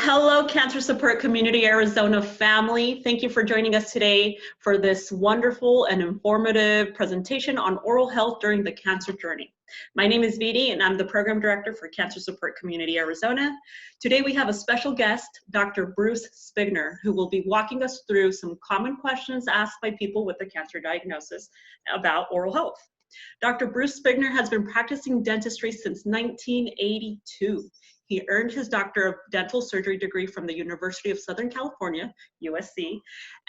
Hello, Cancer Support Community Arizona family. Thank you for joining us today for this wonderful and informative presentation on oral health during the cancer journey. My name is Vidi, and I'm the Program Director for Cancer Support Community Arizona. Today we have a special guest, Dr. Bruce Spigner, who will be walking us through some common questions asked by people with a cancer diagnosis about oral health. Dr. Bruce Spigner has been practicing dentistry since 1982. He earned his Doctor of Dental Surgery degree from the University of Southern California, USC,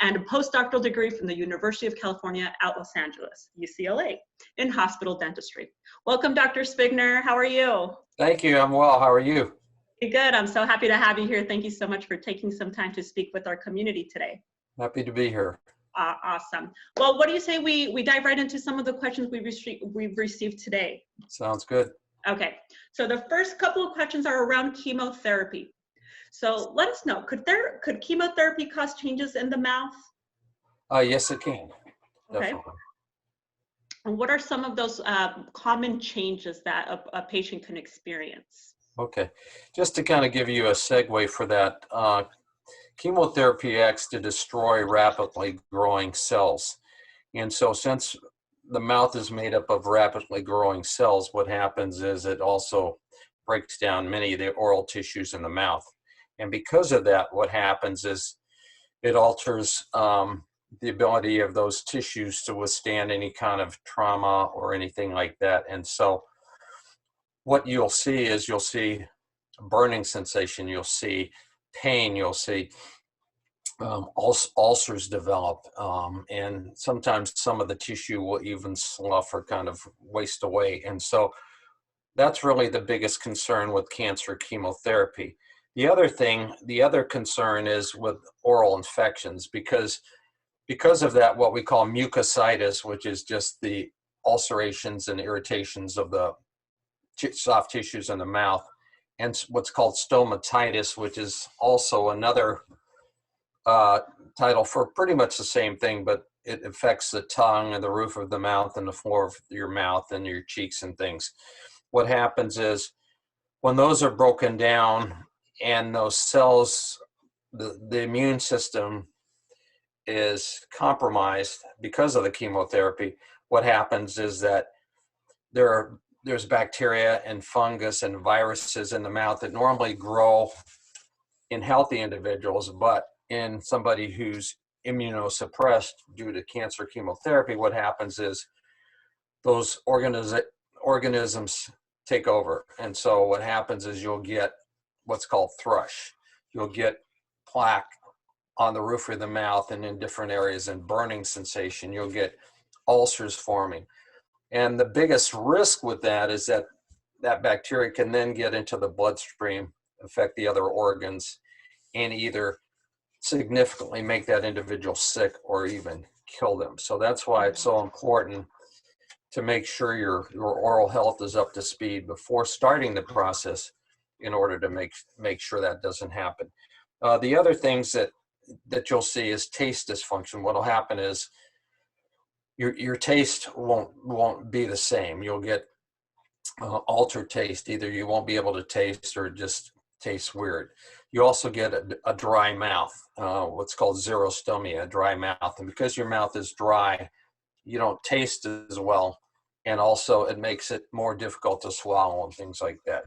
and a postdoctoral degree from the University of California at Los Angeles, UCLA, in hospital dentistry. Welcome, Dr. Spigner. How are you? Thank you. I'm well. How are you? Good. I'm so happy to have you here. Thank you so much for taking some time to speak with our community today. Happy to be here. Awesome. Well, what do you say we dive right into some of the questions we've received today? Sounds good. Okay, so the first couple of questions are around chemotherapy. So let us know, could chemotherapy cause changes in the mouth? Yes, it can. Okay. Definitely. And what are some of those common changes that a patient can experience? Okay, just to kind of give you a segue for that, chemotherapy acts to destroy rapidly growing cells. And so since the mouth is made up of rapidly growing cells, what happens is it also breaks down many of the oral tissues in the mouth. And because of that, what happens is it alters the ability of those tissues to withstand any kind of trauma or anything like that. And so what you'll see is you'll see a burning sensation, you'll see pain, you'll see ulcers develop, and sometimes some of the tissue will even slough or kind of waste away. And so that's really the biggest concern with cancer chemotherapy. The other concern is with oral infections, because of that, what we call mucositis, which is just the ulcerations and irritations of the soft tissues in the mouth, and what's called stomatitis, which is also another title for pretty much the same thing, but it affects the tongue and the roof of the mouth and the floor of your mouth and your cheeks and things. What happens is when those are broken down and those cells, the immune system is compromised because of the chemotherapy, what happens is that there's bacteria and fungus and viruses in the mouth that normally grow in healthy individuals, but in somebody who's immunosuppressed due to cancer chemotherapy, what happens is those organisms take over. And so what happens is you'll get what's called thrush. You'll get plaque on the roof of the mouth and in different areas, and burning sensation. You'll get ulcers forming. And the biggest risk with that is that that bacteria can then get into the bloodstream, affect the other organs, and either significantly make that individual sick or even kill them. So that's why it's so important to make sure your oral health is up to speed before starting the process in order to make sure that doesn't happen. The other things that you'll see is taste dysfunction. What'll happen is your taste won't be the same. You'll get altered taste. Either you won't be able to taste or just tastes weird. You also get a dry mouth, what's called xerostomia, a dry mouth. And because your mouth is dry, you don't taste as well. And also it makes it more difficult to swallow and things like that.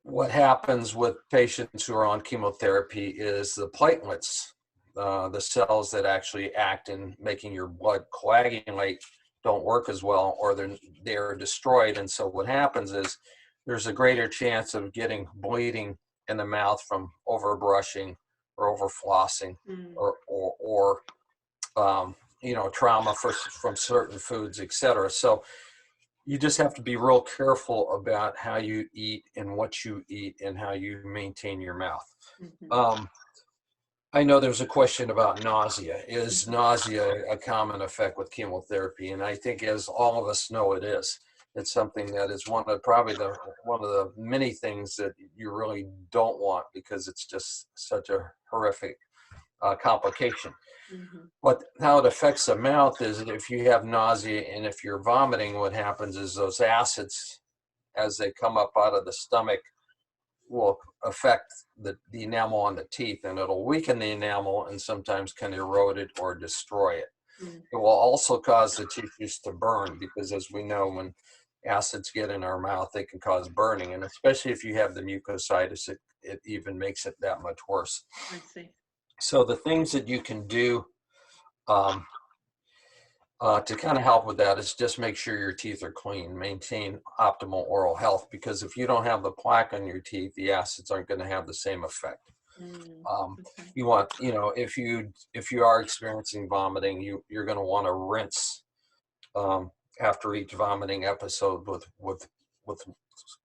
What happens with patients who are on chemotherapy is the platelets, the cells that actually act in making your blood coagulate, don't work as well, or they're destroyed. And so what happens is there's a greater chance of getting bleeding in the mouth from overbrushing or over flossing, or trauma from certain foods, etc. So you just have to be real careful about how you eat and what you eat and how you maintain your mouth. Mm-hmm. I know there's a question about nausea. Is nausea a common effect with chemotherapy? And I think, as all of us know, it is. It's something that is one of the many things that you really don't want, because it's just such a horrific complication. Mm-hmm. But how it affects the mouth is that if you have nausea and if you're vomiting, what happens is those acids, as they come up out of the stomach, will affect the enamel on the teeth, and it'll weaken the enamel and sometimes can erode it or destroy it. Mm. It will also cause the tissues to burn because, as we know, when acids get in our mouth, they can cause burning. And especially if you have the mucositis, it even makes it that much worse. I see. So the things that you can do um, to kind of help with that is just make sure your teeth are clean, maintain optimal oral health, because if you don't have the plaque on your teeth, the acids aren't going to have the same effect. Mm. Okay. You want, if you are experiencing vomiting, you're going to want to rinse after each vomiting episode with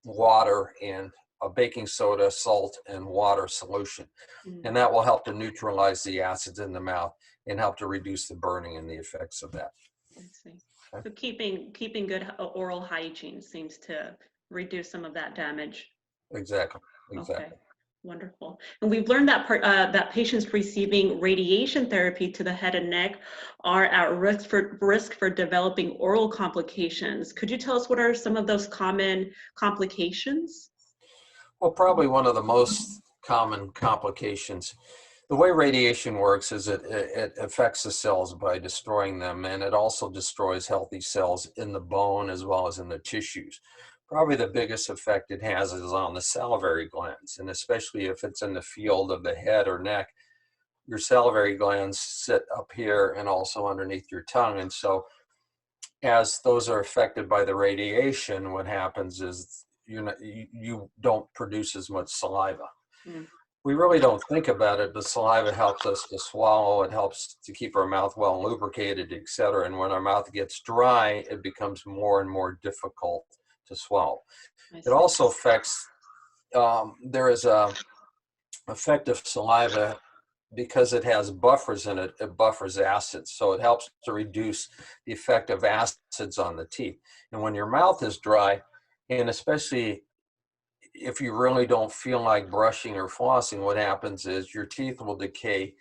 water and a baking soda, salt, and water solution. Mm. And that will help to neutralize the acids in the mouth and help to reduce the burning and the effects of that. I see. Okay. So keeping good oral hygiene seems to reduce some of that damage. Exactly. Okay, wonderful. And we've learned that patients receiving radiation therapy to the head and neck are at risk for developing oral complications. Could you tell us what are some of those common complications? Well, probably one of the most common complications. The way radiation works is it affects the cells by destroying them, and it also destroys healthy cells in the bone as well as in the tissues. Probably the biggest effect it has is on the salivary glands, and especially if it's in the field of the head or neck, your salivary glands sit up here and also underneath your tongue. And so as those are affected by the radiation, what happens is you don't produce as much saliva. Mm. We really don't think about it, but saliva helps us to swallow. It helps to keep our mouth well lubricated, etc. And when our mouth gets dry, it becomes more and more difficult to swallow. It also affects, there is a effect of saliva because it has buffers in it, it buffers acids. So it helps to reduce the effect of acids on the teeth. And when your mouth is dry, and especially if you really don't feel like brushing or flossing, what happens is your teeth will decay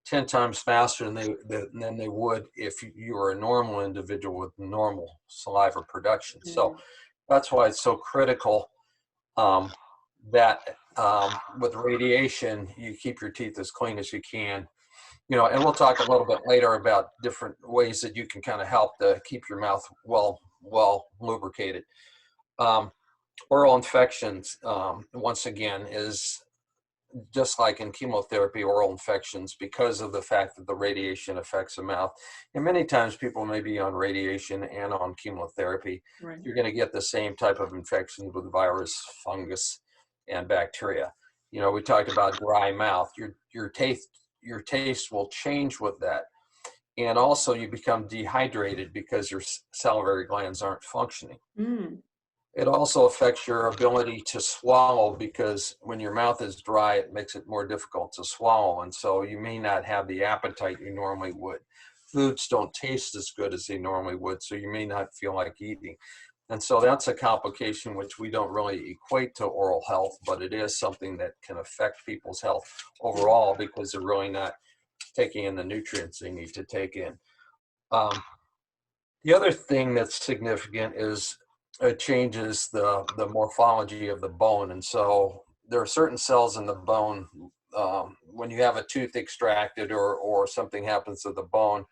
10 times faster than they would if you were a normal individual with normal saliva production. So that's why it's so critical that with radiation, you keep your teeth as clean as you can. And we'll talk a little bit later about different ways that you can kind of help to keep your mouth well lubricated. Oral infections, once again, is just like in chemotherapy, oral infections, because of the fact that the radiation affects the mouth. And many times people may be on radiation and on chemotherapy. Right. You're going to get the same type of infections with virus, fungus, and bacteria. We talked about dry mouth. Your taste will change with that. And also you become dehydrated because your salivary glands aren't functioning. Mm. It also affects your ability to swallow, because when your mouth is dry, it makes it more difficult to swallow. And so you may not have the appetite you normally would. Foods don't taste as good as they normally would, so you may not feel like eating. And so that's a complication which we don't really equate to oral health, but it is something that can affect people's health overall because they're really not taking in the nutrients they need to take in. The other thing that's significant is it changes the morphology of the bone. And so there are certain cells in the bone, when you have a tooth extracted or something happens to the bone,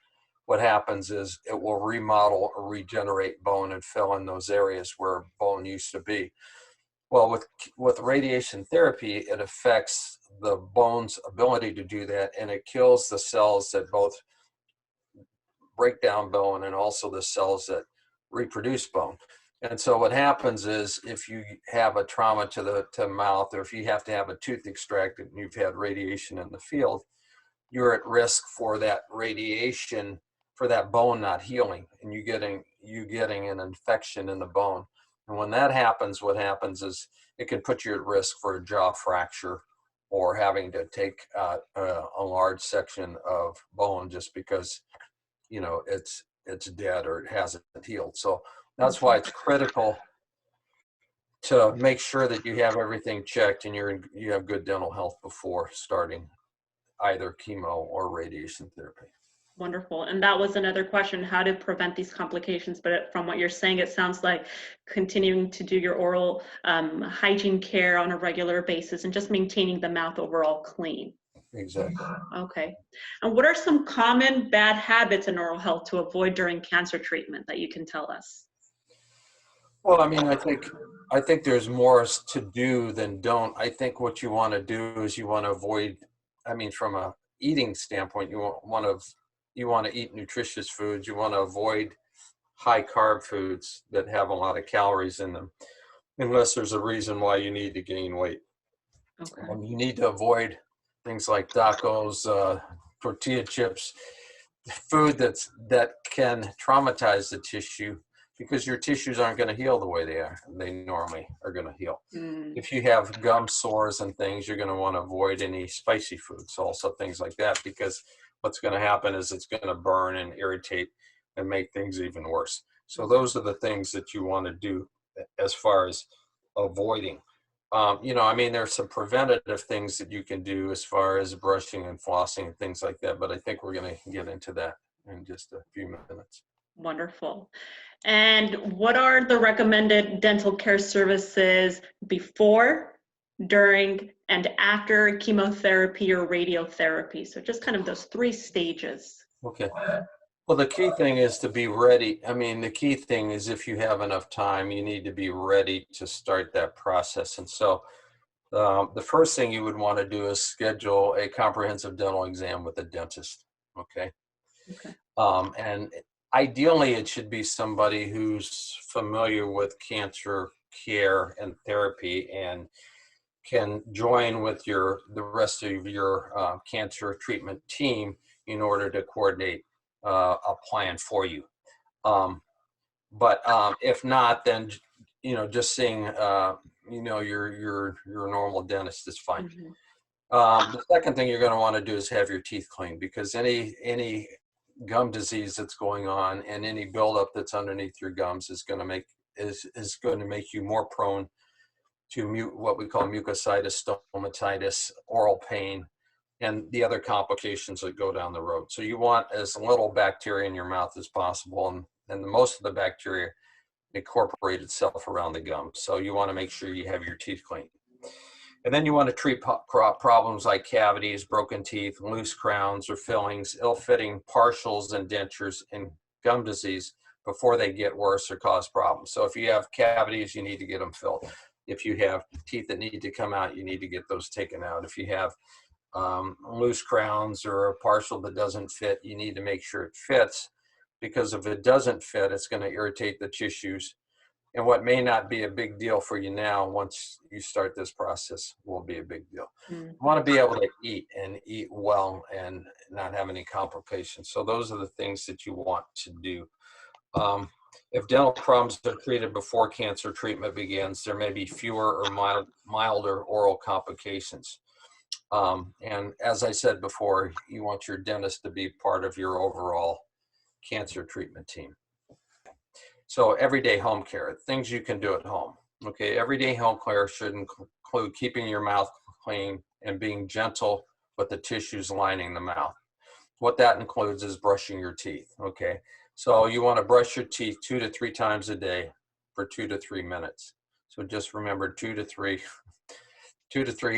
what happens is it will remodel or regenerate bone and fill in those areas where bone used to be. Well, with radiation therapy, it affects the bone's ability to do that, and it kills the cells that both break down bone and also the cells that reproduce bone. And so what happens is if you have a trauma to the mouth, or if you have to have a tooth extracted and you've had radiation in the field, you're at risk for that radiation, for that bone not healing, and you getting an infection in the bone. And when that happens, what happens is it can put you at risk for a jaw fracture or having to take a large section of bone just because it's dead or it hasn't healed. So that's why it's critical to make sure that you have everything checked and you have good dental health before starting either chemo or radiation therapy. Wonderful. And that was another question, how to prevent these complications. But from what you're saying, it sounds like continuing to do your oral hygiene care on a regular basis and just maintaining the mouth overall clean. Exactly. Okay. And what are some common bad habits in oral health to avoid during cancer treatment that you can tell us? Well, I mean, I think there's more to do than don't. I think what you want to do is you want to avoid, I mean, from a eating standpoint, you want to eat nutritious foods. You want to avoid high carb foods that have a lot of calories in them, unless there's a reason why you need to gain weight. Okay. You need to avoid things like tacos, tortilla chips, food that can traumatize the tissue, because your tissues aren't going to heal the way they normally are going to heal. Mm. If you have gum sores and things, you're going to want to avoid any spicy foods, also things like that, because what's going to happen is it's going to burn and irritate and make things even worse. So those are the things that you want to do as far as avoiding. I mean, there's some preventative things that you can do as far as brushing and flossing and things like that, but I think we're going to get into that in just a few minutes. Wonderful. And what are the recommended dental care services before, during, and after chemotherapy or radiotherapy? So just kind of those 3 stages. Okay. Well, the key thing is to be ready. I mean, the key thing is if you have enough time, you need to be ready to start that process. And so the first thing you would want to do is schedule a comprehensive dental exam with a dentist. Okay. Okay. And ideally, it should be somebody who's familiar with cancer care and therapy and can join with the rest of your cancer treatment team in order to coordinate a plan for you. But if not, then just seeing your normal dentist is fine. Mm-hmm. The second thing you're going to want to do is have your teeth cleaned, because any gum disease that's going on and any buildup that's underneath your gums is going to make you more prone to what we call mucositis, stomatitis, oral pain, and the other complications that go down the road. So you want as little bacteria in your mouth as possible, and most of the bacteria incorporate itself around the gums. So you want to make sure you have your teeth clean. And then you want to treat problems like cavities, broken teeth, loose crowns or fillings, ill-fitting partials and dentures, and gum disease before they get worse or cause problems. So if you have cavities, you need to get them filled. If you have teeth that need to come out, you need to get those taken out. If you have loose crowns or a partial that doesn't fit, you need to make sure it fits, because if it doesn't fit, it's going to irritate the tissues. And what may not be a big deal for you now, once you start this process, will be a big deal. Mm-hmm. You want to be able to eat and eat well and not have any complications. So those are the things that you want to do. If dental problems are treated before cancer treatment begins, there may be fewer or milder oral complications. And as I said before, you want your dentist to be part of your overall cancer treatment team. So everyday home care, things you can do at home. Okay, everyday home care should include keeping your mouth clean and being gentle with the tissues lining the mouth. What that includes is brushing your teeth. Okay, so you want to brush your teeth 2 to 3 times a day for 2 to 3 minutes. So just remember 2 to 3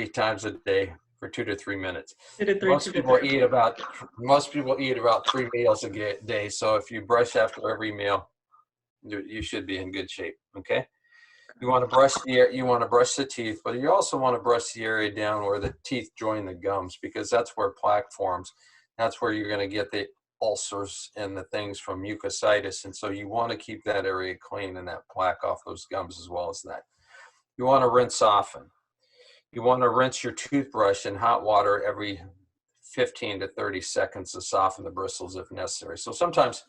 times a day for 2 to 3 minutes. Most people eat about 3 meals a day. So if you brush after every meal, you should be in good shape. Okay. You want to brush the teeth, but you also want to brush the area down where the teeth join the gums, because that's where plaque forms. That's where you're going to get the ulcers and the things from mucositis. And so you want to keep that area clean and that plaque off those gums as well as that. You want to rinse often. You want to rinse your toothbrush in hot water every 15 to 30 seconds to soften the bristles if necessary. So sometimes,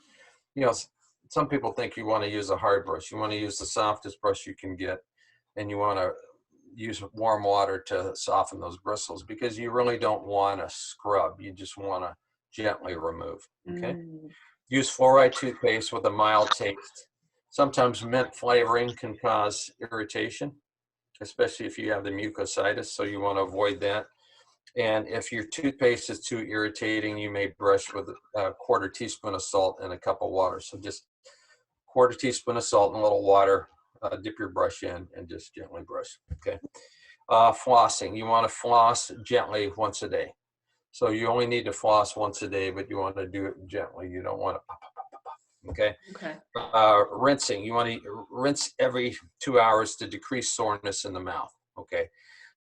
some people think you want to use a hard brush. You want to use the softest brush you can get, and you want to use warm water to soften those bristles, because you really don't want to scrub. You just want to gently remove. Okay. Use fluoride toothpaste with a mild taste. Sometimes mint flavoring can cause irritation, especially if you have the mucositis. So you want to avoid that. And if your toothpaste is too irritating, you may brush with a quarter teaspoon of salt and a cup of water. So just quarter teaspoon of salt and a little water, dip your brush in and just gently brush, okay? Flossing, you wanna floss gently once a day. So you only need to floss once a day, but you wanna do it gently. You don't wanna pop, pop, pop, pop, pop, okay? Okay. Rinsing, you wanna rinse every 2 hours to decrease soreness in the mouth, okay?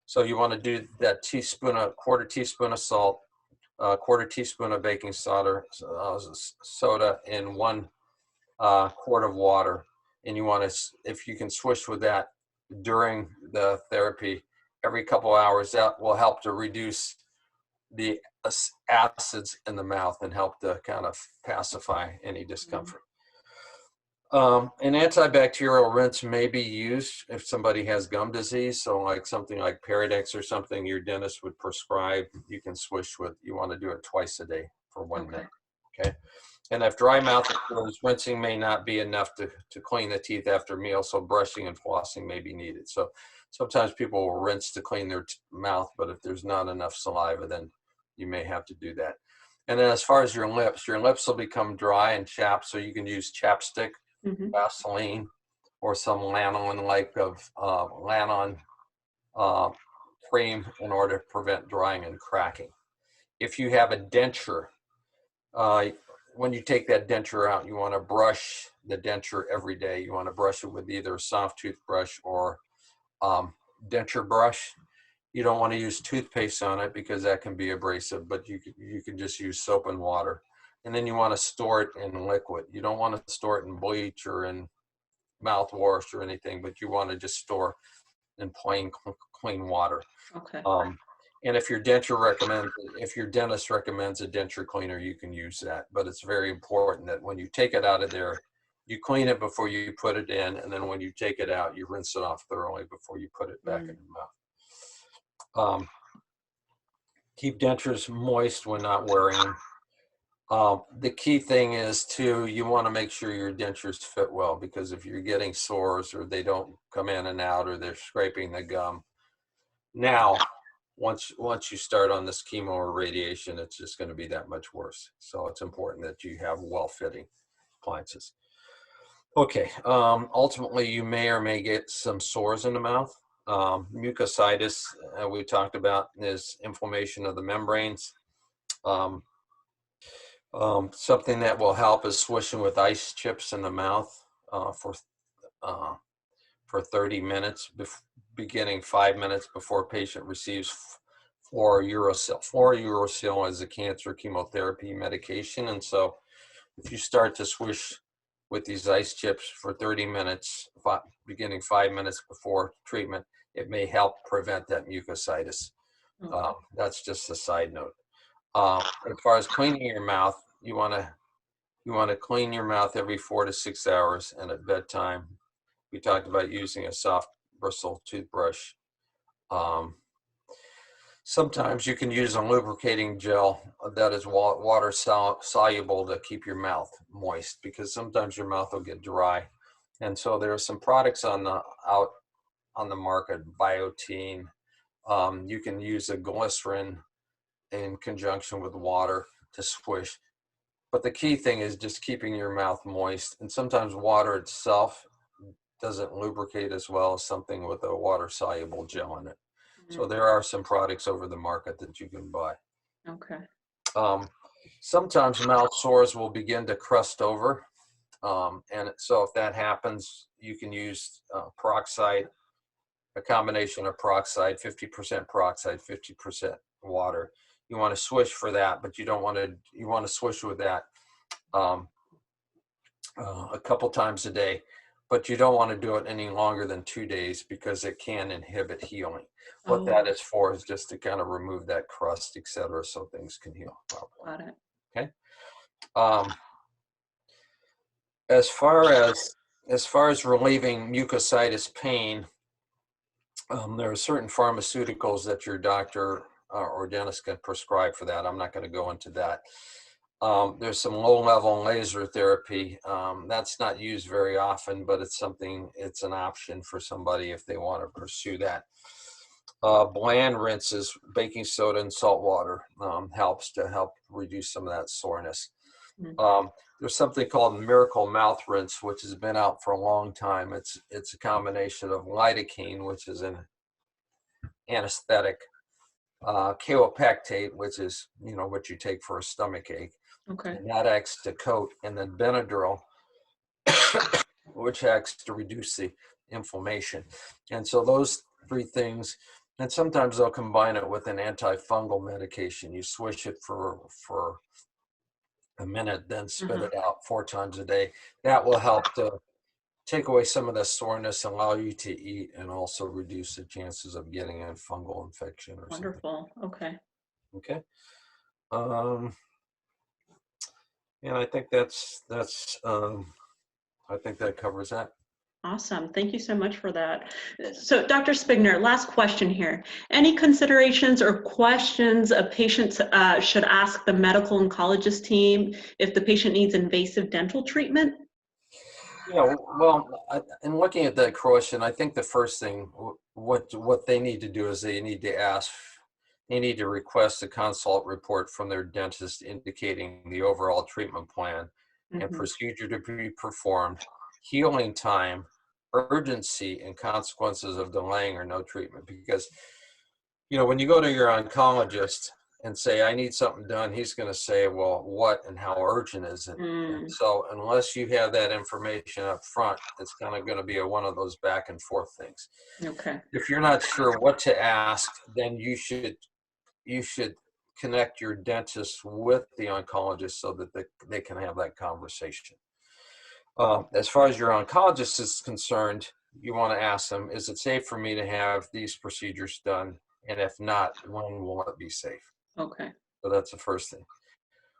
So you wanna do that quarter teaspoon of salt, quarter teaspoon of baking soda in 1 quart of water. And you want to, if you can swish with that during the therapy every couple hours, that will help to reduce the acids in the mouth and help to kind of pacify any discomfort. An antibacterial rinse may be used if somebody has gum disease. So like something like Paradex or something your dentist would prescribe, you can swish with. You want to do it twice a day for 1 minute, okay? And if dry mouth occurs, rinsing may not be enough to clean the teeth after meal, so brushing and flossing may be needed. So sometimes people will rinse to clean their mouth, but if there's not enough saliva, then you may have to do that. And then as far as your lips will become dry and chapped, so you can use chapstick, Vaseline, or some lanolin-like of Lanon cream in order to prevent drying and cracking. If you have a denture, when you take that denture out, you want to brush the denture every day. You want to brush it with either a soft toothbrush or denture brush. You don't want to use toothpaste on it because that can be abrasive, but you can just use soap and water. And then you want to store it in liquid. You don't want to store it in bleach or in mouthwash or anything, but you want to just store in plain clean water. Okay. And if your dentist recommends a denture cleaner, you can use that. But it's very important that when you take it out of there, you clean it before you put it in, and then when you take it out, you rinse it off thoroughly before you put it back in your mouth. Keep dentures moist when not wearing them. The key thing is too, you want to make sure your dentures fit well, because if you're getting sores or they don't come in and out or they're scraping the gum, now once you start on this chemo or radiation, it's just going to be that much worse. So it's important that you have well-fitting appliances. Okay, ultimately you may or may get some sores in the mouth. Mucositis, we talked about, is inflammation of the membranes. Something that will help is swishing with ice chips in the mouth for 30 minutes, beginning 5 minutes before patient receives fluorouracil. Fluorouracil is a cancer chemotherapy medication, and so if you start to swish with these ice chips for 30 minutes, beginning 5 minutes before treatment, it may help prevent that mucositis. That's just a side note. As far as cleaning your mouth, you want to clean your mouth every 4 to 6 hours, and at bedtime, we talked about using a soft bristle toothbrush. Sometimes you can use a lubricating gel that is water soluble to keep your mouth moist, because sometimes your mouth will get dry. And so there are some products out on the market, Biotene. You can use a glycerin in conjunction with water to swish. But the key thing is just keeping your mouth moist. And sometimes water itself doesn't lubricate as well as something with a water-soluble gel in it. So there are some products over the market that you can buy. Okay. Sometimes mouth sores will begin to crust over. And so if that happens, you can use peroxide, a combination of peroxide, 50% peroxide, 50% water. You want to swish for that, but you want to swish with that a couple times a day, but you don't want to do it any longer than 2 days because it can inhibit healing. What that is for is just to kind of remove that crust, etc., so things can heal properly. Got it. Okay. As far as relieving mucositis pain, there are certain pharmaceuticals that your doctor or dentist can prescribe for that. I'm not going to go into that. There's some low-level laser therapy. That's not used very often, but it's an option for somebody if they want to pursue that. Bland rinses, baking soda and salt water helps to help reduce some of that soreness. There's something called Miracle Mouth Rinse, which has been out for a long time. It's a combination of lidocaine, which is an anesthetic, kaopectate, which is what you take for a stomach ache, Okay. and that acts to coat, and then Benadryl, which acts to reduce the inflammation. And so those three things, and sometimes they'll combine it with an antifungal medication. You swish it for a minute, then spit it out 4 times a day. That will help to take away some of the soreness, allow you to eat, and also reduce the chances of getting a fungal infection or Wonderful. Okay. something. Okay. And I think that's I think that covers that. Awesome. Thank you so much for that. So Dr. Spigner, last question here. Any considerations or questions a patient should ask the medical oncologist team if the patient needs invasive dental treatment? Yeah, well, in looking at that question, I think the first thing, what they need to do is they need to request a consult report from their dentist indicating the overall treatment plan and procedure to be performed, healing time, urgency, and consequences of delaying or no treatment. Because, when you go to your oncologist and say, I need something done, he's going to say, well, what and how urgent is it? And so unless you have that information up front, it's kind of going to be one of those back and forth things. Okay. If you're not sure what to ask, then you should connect your dentist with the oncologist so that they can have that conversation. As far as your oncologist is concerned, you want to ask them, is it safe for me to have these procedures done? And if not, when will it be safe? Okay. So that's the first thing.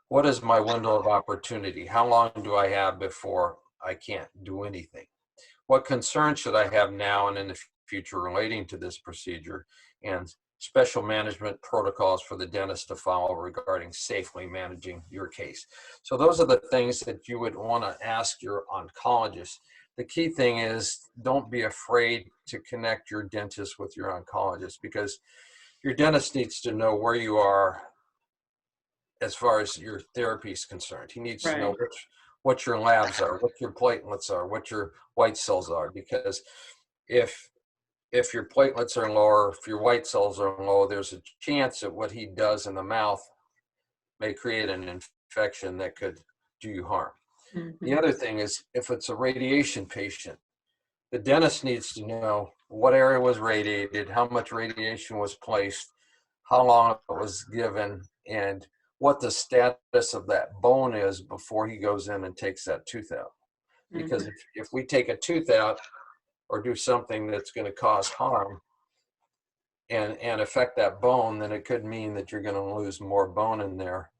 What is my window of opportunity? How long do I have before I can't do anything? What concerns should I have now and in the future relating to this procedure? And special management protocols for the dentist to follow regarding safely managing your case. So those are the things that you would want to ask your oncologist. The key thing is, don't be afraid to connect your dentist with your oncologist, because your dentist needs to know where you are as far as your therapy is concerned. He needs to know what your labs are, what your platelets are, what your white cells are, because if your platelets are low or if your white cells are low, there's a chance that what he does in the mouth may create an infection that could do you harm. The other thing is, if it's a radiation patient, the dentist needs to know what area was radiated, how much radiation was placed, how long it was given, and what the status of that bone is before he goes in and takes that tooth out. Because if we take a tooth out or do something that's going to cause harm and affect that bone, then it could mean that you're going to lose more bone in there.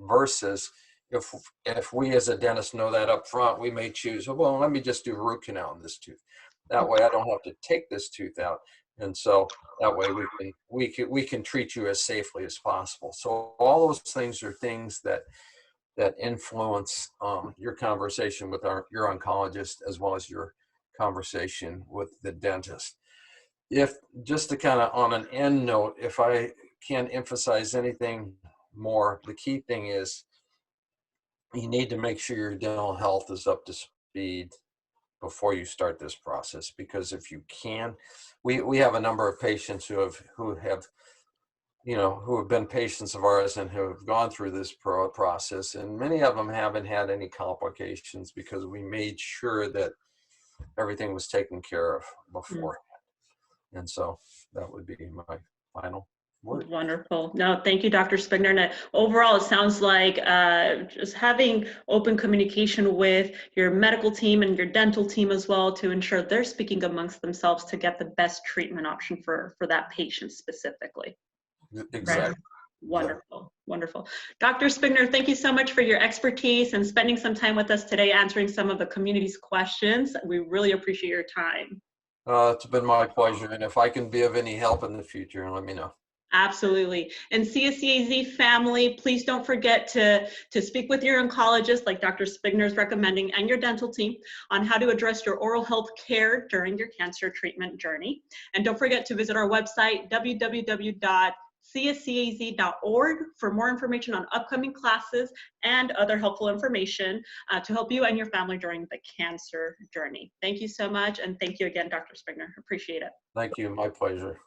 Versus if we as a dentist know that up front, we may choose, well, let me just do root canal in this tooth. That way I don't have to take this tooth out. And so that way we can treat you as safely as possible. So all those things are things that influence your conversation with your oncologist, as well as your conversation with the dentist. If just to kind of on an end note, if I can emphasize anything more, the key thing is you need to make sure your dental health is up to speed before you start this process. Because if you can, we have a number of patients who have been patients of ours and who have gone through this process, and many of them haven't had any complications because we made sure that everything was taken care of beforehand. And so that would be my final word. Wonderful. No, thank you, Dr. Spigner. And overall, it sounds like just having open communication with your medical team and your dental team as well, to ensure they're speaking amongst themselves to get the best treatment option for that patient specifically. Exactly. Right? Wonderful. Wonderful. Dr. Spigner, thank you so much for your expertise and spending some time with us today, answering some of the community's questions. We really appreciate your time. It's been my pleasure. And if I can be of any help in the future, let me know. Absolutely. And CSCAZ family, please don't forget to speak with your oncologist, like Dr. Spigner is recommending, and your dental team on how to address your oral health care during your cancer treatment journey. And don't forget to visit our website, www.cscaz.org, for more information on upcoming classes and other helpful information to help you and your family during the cancer journey. Thank you so much. And thank you again, Dr. Spigner. Appreciate it. Thank you. My pleasure.